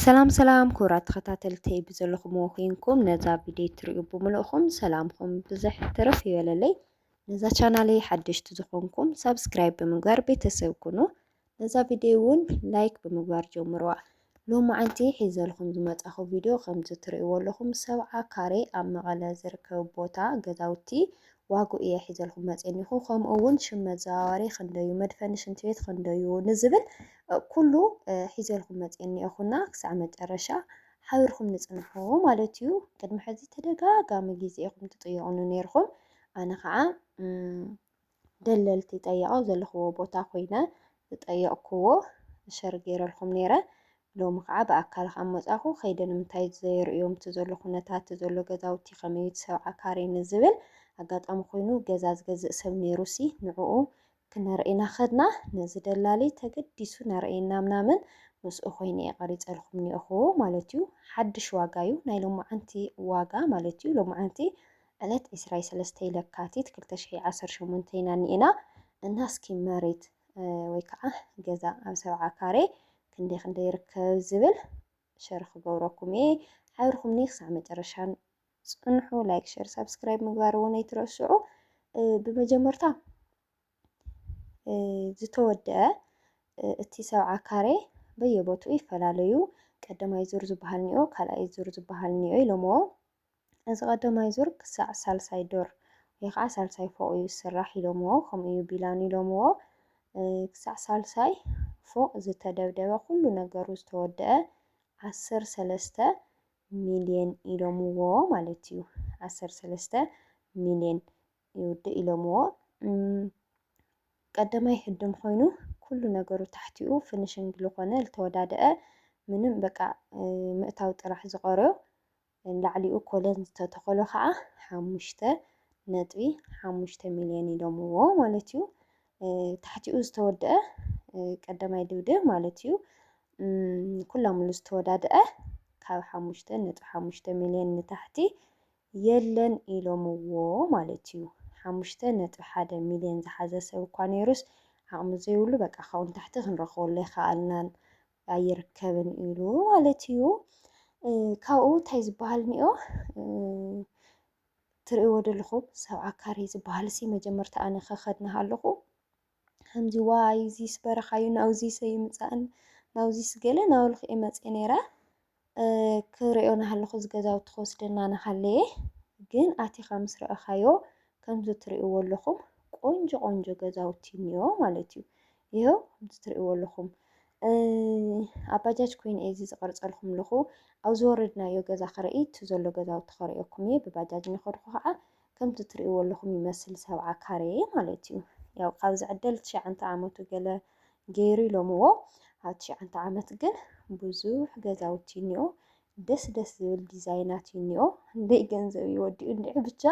ሰላም ሰላም ክቡራት ተኸታተልቲ ብዘለኹም ኮይንኩም ነዛ ቪድዮ ትሪኡ ብምልእኹም ሰላምኩም ብዙሕ ትርፍ ይበለለይ። ነዛ ቻናለይ ሓደሽቲ ዝኾንኩም ሰብስክራይብ ብምግባር ቤተሰብ ኩኑ። ነዛ ቪድዮ እውን ላይክ ብምግባር ጀምርዋ። ሎማዓንቲ ሒዘልኩም ዝመጻኹ ቪድዮ ከምዚ ትሪእዎ ኣለኹም 70 ካሬ ኣብ መቐለ ዝርከብ ቦታ ገዛውቲ ዋግኡ እየ ሒዘልኩም መፂአኒኹ። ከምኡ እውን ሽም መዘዋወሪ ክንደዩ መድፈኒ ሽንቲ ቤት ክንደዩ ንዝብል ኩሉ ሒዘልኩም መፂአኒኹና ክሳብ መጨረሻ ሓቢርኩም ንፅንሑ ማለት እዩ። ቅድሚ ሕዚ ተደጋጋሚ ግዜ ኢኹም ትጥይቁኒ ነይርኩም። ኣነ ከዓ ደለልቲ ጠይቀው ዘለኽዎ ቦታ ኮይነ ዝጠየቅክዎ ሸር ገይረልኩም ነይረ። ሎሚ ከዓ ብኣካል ካብ መጻኹ ከይደ ንምንታይ ዘርእዮም ዘሎ ኩነታት ዘሎ ገዛውቲ ከመይ 70 ካሬ ንዝብል ኣጋጣሚ ኮይኑ ገዛ ዝገዝእ ሰብ ነይሩሲ ንዕኡ ክነርኢና ኸድና ነዚ ደላሊ ተገዲሱ ነርኤና ምናምን ምስኡ ኮይነ እየ ቀሪፀልኩም እኒአኹ ማለት እዩ። ሓድሽ ዋጋ እዩ ናይ ሎማዓንቲ ዋጋ ማለት እዩ። ሎማዓንቲ ዕለት 23 ለካቲት 2018 ኢና ኒኤና እና እስኪ መሬት ወይ ከዓ ገዛ ኣብ 70 ካሬ ክንደይ ይርከብ ዝብል ሸር ክገብረኩም እየ ሓቢርኩምኒ ክሳብ መጨረሻ ፅንሑ። ላይክ ሸር ሰብስክራይብ ምግባር እውን ኣይትረስዑ። ብመጀመርታ ዝተወድአ እቲ 70 ካሬ በየቦትኡ ይፈላለዩ። ቀዳማይ ዙር ዝበሃል እኒኦ፣ ካልኣይ ዙር ዝበሃል እኒኦ ኢሎሞ እዚ ቀዳማይ ዙር ክሳዕ ሳልሳይ ዶር ወይ ከዓ ሳልሳይ ፎቅ እዩ ዝስራሕ ኢሎሞ፣ ከምኡ እዩ ቢላን ኢሎምዎ። ክሳዕ ሳልሳይ ፎቅ ዝተደብደበ ኩሉ ነገሩ ዝተወድአ 13 ሚልዮን ኢሎምዎ ማለት እዩ። 13 ሚልዮን ይውድእ ኢሎምዎ። ቀዳማይ ህድም ኮይኑ ኩሉ ነገሩ ታሕቲኡ ፍንሽንግ ዝኾነ ዝተወዳደአ ምንም በቃ ምእታው ጥራሕ ዝቐረዮ ላዕሊኡ ኮለን ዝተተኸሎ ከዓ 5.5 ሚልዮን ኢሎምዎ ማለት እዩ። ታሕቲኡ ዝተወድአ ቀዳማይ ድብድብ ማለት እዩ ኩሎም ሙሉ ዝተወዳድአ ካብ 5.5 ሚልዮን ንታሕቲ የለን ኢሎምዎ ማለት እዩ። 5.1 ሚልዮን ዝሓዘ ሰብ እኳ ነይሩስ ዓቕሚ ዘይብሉ በቃ ካብኡ ንታሕቲ ክንረኽበሉ ኣይከኣልናን ኣይርከብን ኢሉ ማለት እዩ። ካብኡ እንታይ ዝበሃል እኒኦ ትሪእዎ ዘለኹም 70 ካሬ ዝበሃል መጀመርታ ኣነ ከኸድና ኣለኹ ከምዚ ዋይ እዚስ በረኻ እዩ ናብዚ ሰይምፃእን ናብዚስ ገለ ናበልኩ እየ መፅአ ነይረ ክሪኦ ናሃለኹ ዝገዛውቲ ክወስደና ናሃለየ። ግን ኣቲኻ ምስ ረአኻዮ ከምዚ ትሪእዎ ኣለኹም ቆንጆ ቆንጆ ገዛውቲ እኒኦ ማለት እዩ። ይኸው ከምዚ ትሪእዎ ኣለኹም ኣብ ባጃጅ ኮይነ እዚ ዝቐርፀልኩም ኣለኹ። ኣብ ዝወረድናዮ ገዛ ክርኢ እቲ ዘሎ ገዛውቲ ከሪአኩም እየ። ብባጃጅ ንኸድኩ ከዓ ከምቲ ትሪእዎ ኣለኹም ይመስል 70 ካሬ ማለት እዩ። ያው ካብ ዝዕደል 9 ዓመቱ ገለ ገይሩ ኢሎምዎ። ኣብ 9 ዓመት ግን ብዙሕ ገዛውቲ እኒኦ፣ ደስ ደስ ዝብል ዲዛይናት እኒኦ። ክንደይ ገንዘብ ይወዲኡ እንድዒ ብቻ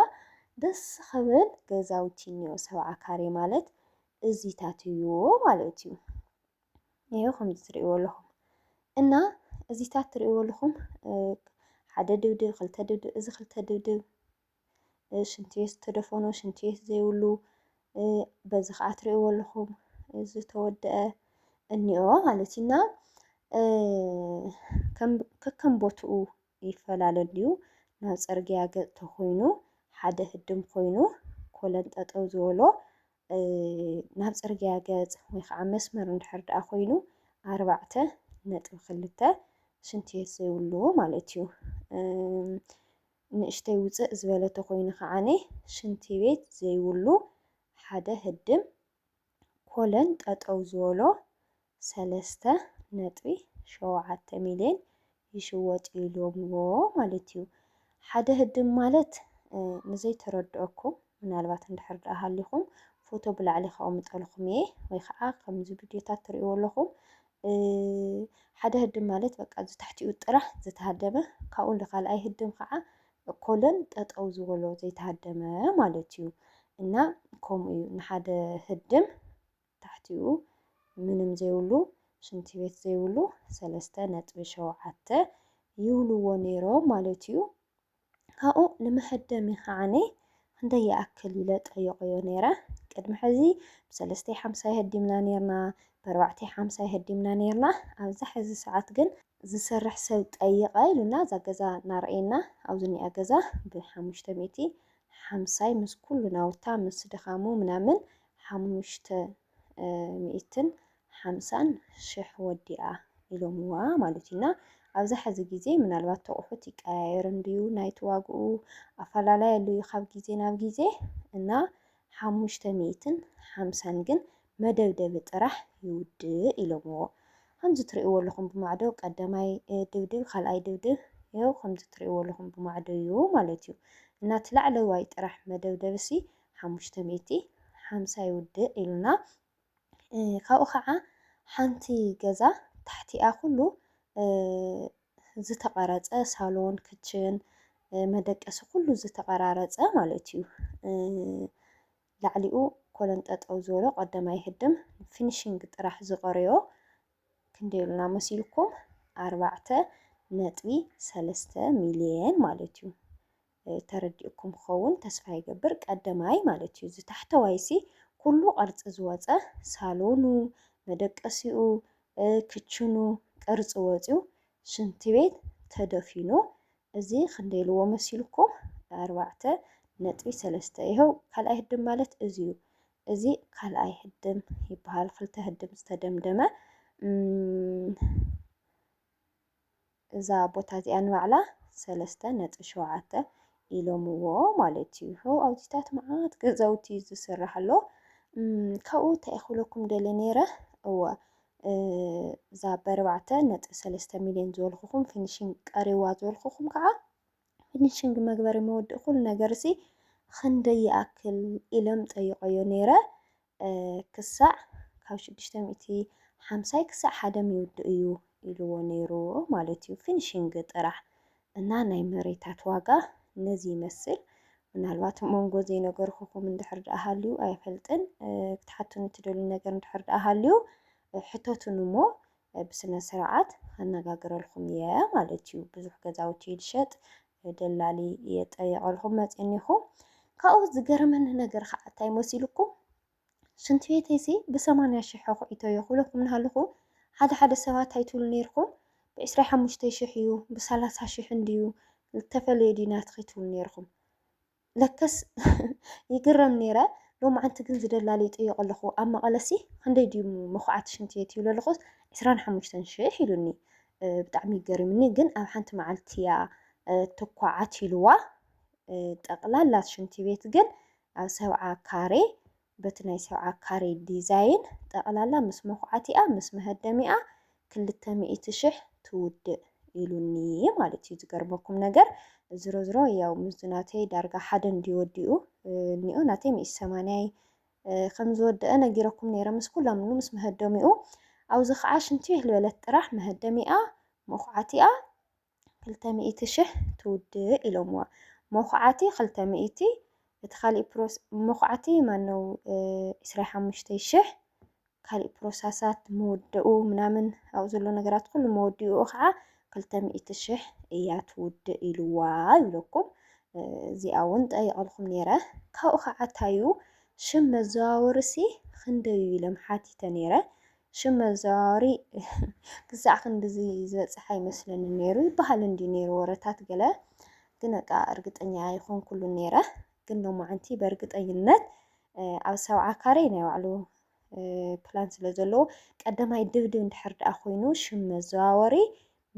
ደስ ክብል ገዛውቲ እኒኦ። 70 ካሬ ማለት እዚታት እዩ ማለት እዩ። ይኸው ከምዚ ትሪእዎ ኣለኹም እና እዚታት ትሪእዎ ኣለኹም ሓደ ድብድብ ክልተ ድብድብ እዚ ክልተ ድብድብ ሽንቲ ቤት ዝተደፈኖ ሽንቲ ቤት ዘይብሉ በዚ ከዓ ትሪእዎ ኣለኹም ዝተወድአ እኒኦ ማለት እዩ። እና ከከም ቦትኡ ይፈላለዩ። ናብ ፅርግያ ገፅ ተኮይኑ ሓደ ህድም ኮይኑ ኮለን ጠጠው ዝበሎ ናብ ፅርግያ ገፅ ወይ ከዓ መስመር እንድሕር ደኣ ኮይኑ 4.2 ሽንቲ ቤት ዘይብሉ ማለት እዩ። ንእሽተይ ውፅእ ዝበለ ተኮይኑ ከዓኒ ሽንቲ ቤት ዘይብሉ ሓደ ህድም ኮለን ጠጠው ዝበሎ 3.7 ሚልዮን ይሽወጥ ኢሎምዎ ማለት እዩ። ሓደ ህድም ማለት ንዘይተረድአኩም ምናልባት እንድሕር ደኣ ሃሊኹም ፎቶ ብላዕሊ ከቕምጠልኩም እየ ወይ ከዓ ከምዚ ቪድዮታት ትሪእዎ ኣለኹም። ሓደ ህድም ማለት በቃ ዝታሕቲኡ ጥራሕ ዝተሃደመ ካብኡ ንካልኣይ ህድም ከዓ ኮለን ጠጠው ዝበሎ ዘይተሃደመ ማለት እዩ። እና ከምኡ እዩ ንሓደ ህድም ታሕቲኡ ምንም ዘይብሉ ሽንቲ ቤት ዘይብሉ 3.7 ይብልዎ ነይሮም ማለት እዩ። ካብኡ ንመሀደሚ ከዓኒ ክንደይ ይኣክል ኢለ ጠየቀዮ ነይረ። ቅድሚ ሕዚ ብ350 ይህድምና ነርና ብ450 ይህድምና ነርና። ኣብዚ ሕዚ ሰዓት ግን ዝሰርሕ ሰብ ጠይቀ ኢሉና እዛ ገዛ እናርአየና ኣብዚ ኒኣ ገዛ ብ550 ምስ ኩሉ ናውታ ምስ ድኻሙ ምናምን 550,000 ወዲኣ ኢሎምዋ ማለት እዩና ኣብዚ ሕዚ ግዜ ምናልባት ተቑሑት ይቀያየር እንድዩ ናይቲ ዋግኡ ኣፈላላይ ኣሎ ካብ ግዜ ናብ ግዜ እና 550 ግን መደብደቢ ጥራሕ ይውድእ ኢሎምዎ ከምዚ ትሪእዎ ኣለኹም ብማዕዶ ቀዳማይ ድብድብ ካልኣይ ድብድብ ይኸው ከምዚ ትሪእዎ ኣለኹም ብማዕዶ እዩ ማለት እዩ እና እቲ ላዕለዋይ ጥራሕ መደብደብሲ 550 ይውድእ ኢሉና ካብኡ ከዓ ሓንቲ ገዛ ታሕቲኣ ኩሉ ዝተቐረፀ ሳሎን ክችን መደቀሲ ኩሉ ዝተቐራረፀ ማለት እዩ ላዕሊኡ ኮለን ጠጠው ዝበሎ ቀዳማይ ህድም ፊኒሽንግ ጥራሕ ዝቐረዮ ክንደይ ኢሉና መሲልኩም 4.3 ሚልዮን ማለት እዩ ተረዲእኩም ክኸውን ተስፋ ይገብር ቀዳማይ ማለት እዩ ዝታሕተዋይሲ ኩሉ ቅርፂ ዝወፀ ሳሎኑ መደቀሲኡ ክችኑ ቅርፂ ወፂኡ ሽንቲ ቤት ተደፊኑ እዚ ክንደይ ኢልዎ መሲልኩም 4.3 ይኸው ካልኣይ ህድም ማለት እዚ እዩ እዚ ካልኣይ ህድም ይበሃል ክልተ ህድም ዝተደምደመ እዛ ቦታ እዚኣ ንባዕላ 3.7 ኢሎምዎ ማለት እዩ ሆ ኣብዚታት መዓት ገዛውቲ ዝስራሕ ኣሎ ካብኡ እንታይ ክብለኩም ደልየ ነይረ እወ እዛ ብ4.3 ሚልዮን ዝበልኩኹም ፊኒሽንግ ቀሪዋ ዝበልኩኹም ከዓ ፊኒሽንግ መግበሪ መወድእ ኩሉ ነገር ሲ ክንደይ ይኣክል ኢሎም ጠይቀዮ ነይረ ክሳዕ ካብ 650 ክሳዕ 1 ይውድእ እዩ ኢልዎ ነይሩ ማለት እዩ ፊኒሽንግ ጥራሕ እና ናይ መሬታት ዋጋ ነዚ ይመስል ምናልባት መንጎ ዘይነገርኩኹም እንድሕር ደኣ ሃልዩ ኣይፈልጥን ክትሓትኑ ትደልዩ ነገር እንድሕር ደኣ ሃልዩ ሕተቱን እሞ ብስነ ስርዓት ከነጋግረልኩም እየ ማለት እዩ ብዙሕ ገዛውቲ ልሸጥ ደላሊ የጠየቀልኩም መፅኒኹ ካብኡ ዝገርመኒ ነገር ከዓ እንታይ መሲልኩም ሽንቲ ቤተይሲ ብ80,000 ኣቑዒቶ የኽብለኩም ንሃለኹ ሓደ ሓደ ሰባት ኣይትብሉ ነይርኩም ብ25,000 እዩ ብ30,000 እንድዩ ዝተፈለየ ዲናት ክትብሉ ነይርኩም ለከስ ይግረም ነይረ ሎማዓንቲ ግን ዝደላለ ይጥይቕ ኣለኹ ኣብ መቐለሲ ክንደይ ድዩ መኹዓቲ ሽንቲ ቤት ይብሉ ኣለኹስ 25,000 ኢሉኒ ብጣዕሚ ገሪምኒ ግን ኣብ ሓንቲ መዓልቲ እያ ትኳዓት ኢልዋ ጠቕላላ ሽንቲ ቤት ግን ኣብ 70 ካሬ በቲ ናይ 70 ካሬ ዲዛይን ጠቕላላ ምስ መኹዓቲኣ ምስ መህደሚኣ 200,000 ትውድእ ኢሉኒ ማለት እዩ ዝገርመኩም ነገር ዝሮ ዝሮ ያው ምስ ናተይ ዳርጋ ሓደ እንዲወዲኡ እኒኦ ናተይ 180 ከም ዝወደአ ነጊረኩም ነይረ ምስ ኩሎም ምስ መህደሚኡ ኣብዚ ከዓ ሽንቲ ቤት ልበለት ጥራሕ መህደሚኣ መኹዓቲኣ 200,000 ትውድእ ኢሎምዋ መኹዓቲ 200 እቲ ካሊእ ፕሮስ መኹዓቲ ማነው 25,000 ካሊእ ፕሮሰሳት መወደኡ ምናምን ኣብኡ ዘሎ ነገራት ኩሉ መወዲኡ ከዓ 200,000 እያ ትውድእ ኢልዋ ይብለኩም እዚኣ እውን ጠይቀልኩም ነይረ ካብኡ ከዓ ታዩ ሽም መዘዋወሪሲ ክንደይ ኢሎም ሓቲተ ነይረ ሽም መዘዋወሪ ክሳዕ ክንዲዚ ዝበፅሕ ኣይመስለኒ ነይሩ ይበሃል እንዲ ነይሩ ወረታት ገለ ግን በቃ እርግጠኛ ኣይኮንኩሉን ነይረ ግን ሎማዓንቲ በእርግጠኝነት ኣብ 70 ካሬ ናይ ባዕሉ ፕላን ስለ ዘለዎ ቀዳማይ ድብድብ እንድሕር ደኣ ኮይኑ ሽም መዘዋወሪ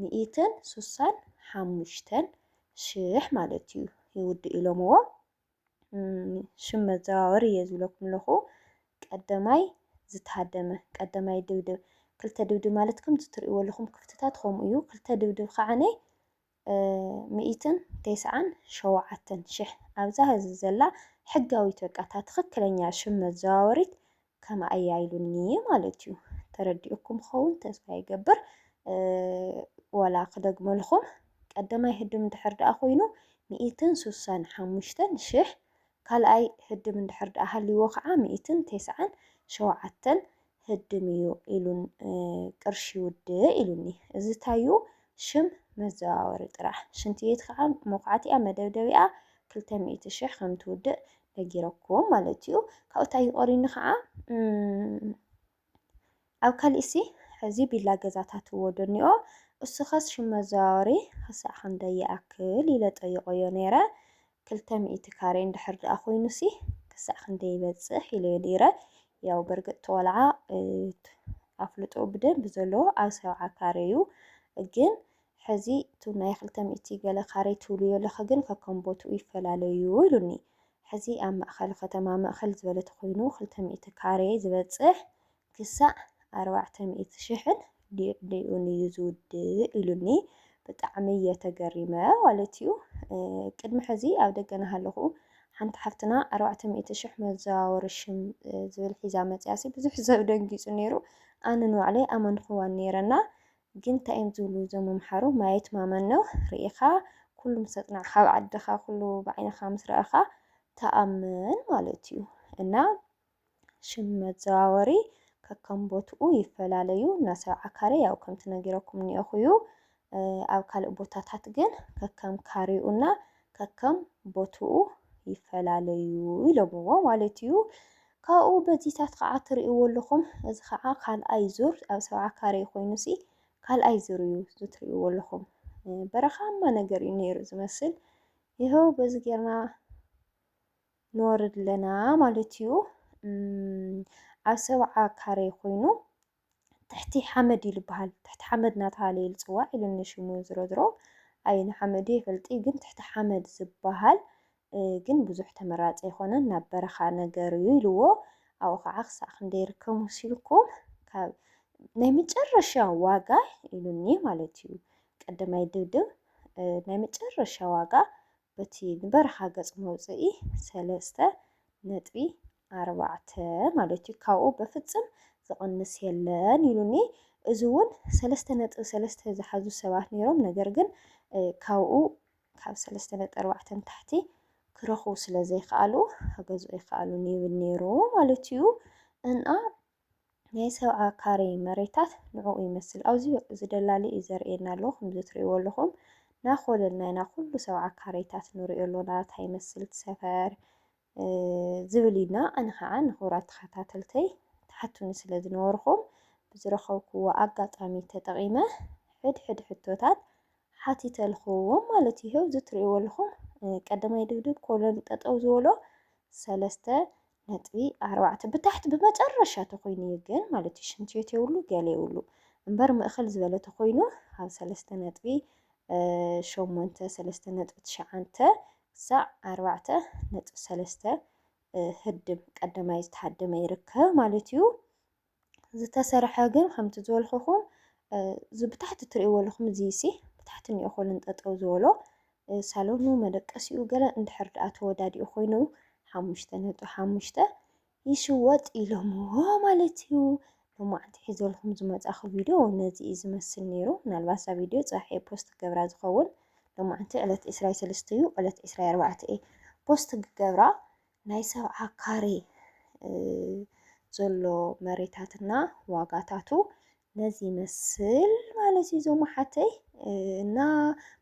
165,000 ማለት እዩ ይውድእ ኢሎምዎ ሽም መዘዋወሪ እየ ዝብለኩም ኣለኹ ቀዳማይ ዝተሃደመ ቀዳማይ ድብድብ ክልተ ድብድብ ማለት ከምቲ ትሪእዎ ኣለኹም ክፍትታት ከምኡ እዩ ክልተ ድብድብ ከዓነ 197,000 ኣብዛ ህዚ ዘላ ሕጋዊት በቃ እታ ትኽክለኛ ሽም መዘዋወሪት ከማ እያ ኢሉኒ ማለት እዩ ተረዲእኩም ክኸውን ተስፋ ይገብር ወላ ክደግመልኩም ቀዳማይ ህድም እንድሕር ደኣ ኮይኑ 165,000 ካልኣይ ህድም እንድሕር ደኣ ሃልይዎ ከዓ 197 ህድም እዩ ኢሉን ቅርሺ ይውድእ ኢሉኒ እዚ ታዩ ሽም መዘዋወሪ ጥራሕ ሽንቲ ቤት ከዓ መኹዓቲኣ መደብደቢኣ 200,000 ከም ትውድእ ነጊረኩም ማለት እዩ ካብኡ ታዩ ቀሪኒ ከዓ ኣብ ካልእ ሲ ሕዚ ቢላ ገዛታት ወዶ እኒኦ እስኸስ ሽመዛወሪ ክሳዕ ክንደይ ይኣክል ኢለ ጠይቆዮ ነይረ 200 ካሬ እንድሕር ደኣ ኮይኑሲ ክሳዕ ክንደይ ይበፅሕ ኢለ ነይረ ያው በርግጥ ተወልዓ ኣፍልጦ ብደንብ ዘለዎ ኣብ 70 ካሬ እዩ ግን ሕዚ እቲ ናይ 200 ገለ ካሬ ትብልዮ ለኸ ግን ከከም ቦትኡ ይፈላለዩ ኢሉኒ ሕዚ ኣብ ማእኸል ከተማ ማእኸል ዝበለ ተኮይኑ 200 ካሬ ዝበፅሕ ክሳዕ 400,000 ልኡን እዩ ዝውድእ ኢሉኒ ብጣዕሚ እየ ተገሪመ ማለት እዩ ቅድሚ ሕዚ ኣብ ደገ እናሃለኹ ሓንቲ ሓፍትና 400,000 መዘዋወሪ ሽም ዝብል ሒዛ መፅያሲ ብዙሕ ሰብ ደንጊፁ ነይሩ ኣነ ንባዕለይ ኣመንኩዋን ነይረና ግን እንታይ እዮም ዝብሉ እዞም መምሓሩ ማየት ማመን ነው ርኢኻ ኩሉ ምስ ኣፅናዕካ ኣብ ዓድኻ ኩሉ ብዓይንኻ ምስ ረአኻ ተኣምን ማለት እዩ እና ሽም መዘዋወሪ ከከም ቦትኡ ይፈላለዩ እና 70 ካሬ ያው ከምቲ ነጊረኩም እኒአኹ እዩ ኣብ ካልእ ቦታታት ግን ከከም ካሬኡና ከከም ቦትኡ ይፈላለዩ ኢሎምዎ ማለት እዩ ካብኡ በዚታት ከዓ ትርእይዎ ኣለኹም እዚ ከዓ ካልኣይ ዙር ኣብ 70 ካሬ ኮይኑሲ ካልኣይ ዙር እዩ ትርእይዎ ኣለኹም በረኻማ ነገር እዩ ነይሩ ዝመስል ይኸው በዚ ጌርና ንወርድ ኣለና ማለት እዩ ኣብ 70 ካሬ ኮይኑ ትሕቲ ሓመድ ይልበሃል ትሕቲ ሓመድ እናተባህለ ይፅዋዕ ኢሉኒ ሽሙ ዝሮዝሮ ኣይን ሓመድ ይፈልጢ ግን ትሕቲ ሓመድ ዝበሃል ግን ብዙሕ ተመራፂ ኣይኮነን ናብ በረኻ ነገር እዩ ኢልዎ ኣብኡ ከዓ ክሳዕ ክንደይ ይርከብ መሲልኩም ካብ ናይ መጨረሻ ዋጋ ኢሉኒ ማለት እዩ ቀዳማይ ድብድብ ናይ መጨረሻ ዋጋ በቲ በረኻ ገፅ መውፅኢ 3.4 ማለት እዩ ካብኡ በፍፅም ዝቕንስ የለን ኢሉኒ እዚ እውን 3.3 ዝሓዙ ሰባት ነይሮም ነገር ግን ካብኡ ካብ 3.4 ታሕቲ ክረኽቡ ስለ ዘይከኣሉ ከገዝኡ ይከኣሉን ይብል ነይሩ ማለት እዩ እና ናይ 70 ካሬ መሬታት ንዕኡ ይመስል ኣብዚ ዝደላሊ እዩ ዘርእየና ኣሎ ከምዚ ትርእይዎ ኣለኹም ናኾለልና ኢና ኩሉ 70 ካሬታት ንሪኦ ኣለና እንታይ ይመስል ሰፈር ዝብል ኢና ኣነ ከዓ ንኽቡራት ተኸታተልተይ ተሓቱኒ ስለ ዝነበርኩም ብዝረኸብክዎ ኣጋጣሚ ተጠቒመ ሕድሕድ ሕቶታት ሓቲተልኽዎም ማለት እዩ ዝትርእይዎ ኣለኹም ቀዳማይ ድብድብ ኮሎን ጠጠው ዝበሎ 3.4 ብታሕቲ ብመጨረሻ ተኮይኑ ግን ማለት እዩ ሽንትቤት የብሉ ገለ የብሉ እምበር ማእኸል ዝበለ ተኮይኑ ኣብ 3.8 3.9 ሳዕ 4.3 ህድም ቀዳማይ ዝተሓደመ ይርከብ ማለት እዩ ዝተሰርሐ ግን ከምቲ ዝበልኩኹም ብታሕቲ ትርእይዎ ኣለኹም እዚሲ ብታሕቲ እኒኦ ኮሎን ጠጠው ዝበሎ ሳሎኑ መደቀሲኡ ገለ እንድሕር ደኣ ተወዳዲኡ ኮይኑ 5.5 ይሽወጥ ኢሎምዎ ማለት እዩ ሎማዓንቲ ሒዘልኩም ዝመፃኹ ቪድዮ ነዚ እዩ ዝመስል ነይሩ ምናልባት እዛ ቪድዮ ፅባሕ ፖስት ክገብራ ዝኸውን ሎማዓንቲ ዕለት 23 እዩ ዕለት 24 ፖስት ክገብራ ናይ 70 ካሬ ዘሎ መሬታትና ዋጋታቱ ነዚ ይመስል ማለት እዩ ዞም ሓተይ እና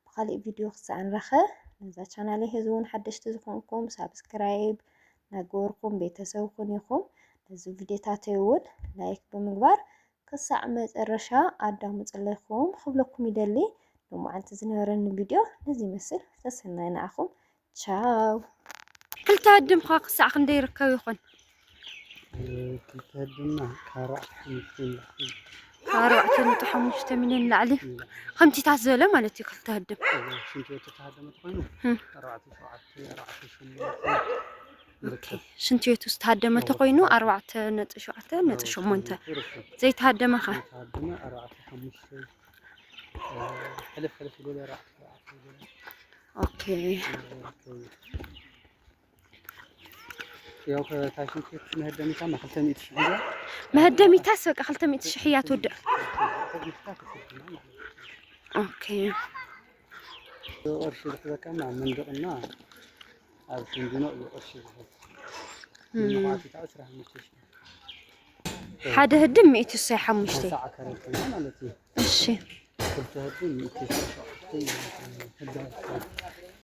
ብካሊእ ቪድዮ ክሳዕ ንረኸብ ነዛ ቻናለይ ሕዚ እውን ሓደሽቲ ዝኾንኩም ሳብስክራይብ ናገበርኩም ቤተሰብኩን ኢኹም ነዚ ቪድዮታተይ እውን ላይክ ብምግባር ክሳዕ መጨረሻ ኣዳምፅለይኩም ክብለኩም ይደሊ ሎማዓንቲ ዝነበረኒ ቪድዮ ነዚ ይመስል ተሰናይ ንዓኹም ቻው ክልተ ህድምካ ክሳዕ ክንደይ ይርከብ ይኾን ክልተ ህድምና ከ4.5 ሚልዮን ላዕሊ ከምቲታት ዝበለ ማለት እዩ ክልተ ህድም ሽንትቤት ዝተሃደመ ተኮይኑ 4.7 ሽንትቤቱ ዝተሃደመ ተኮይኑ 4.7.8 ዘይተሃደመ ኸ حلف ولا راح اوكي ያው ከታሽን ኬት መህደሚታ ማ 200 ሺህ ይያ መህደሚታ ሰቀ 200 ሺህ ያ ተወደ ኦኬ ወርሽ ተበቃና መንደቅና ኣብ ሽንዱኖ ወርሽ ማዓት ታስራ 5 ሓደ ህድም 105 ማለት እዩ እሺ كنت هدوم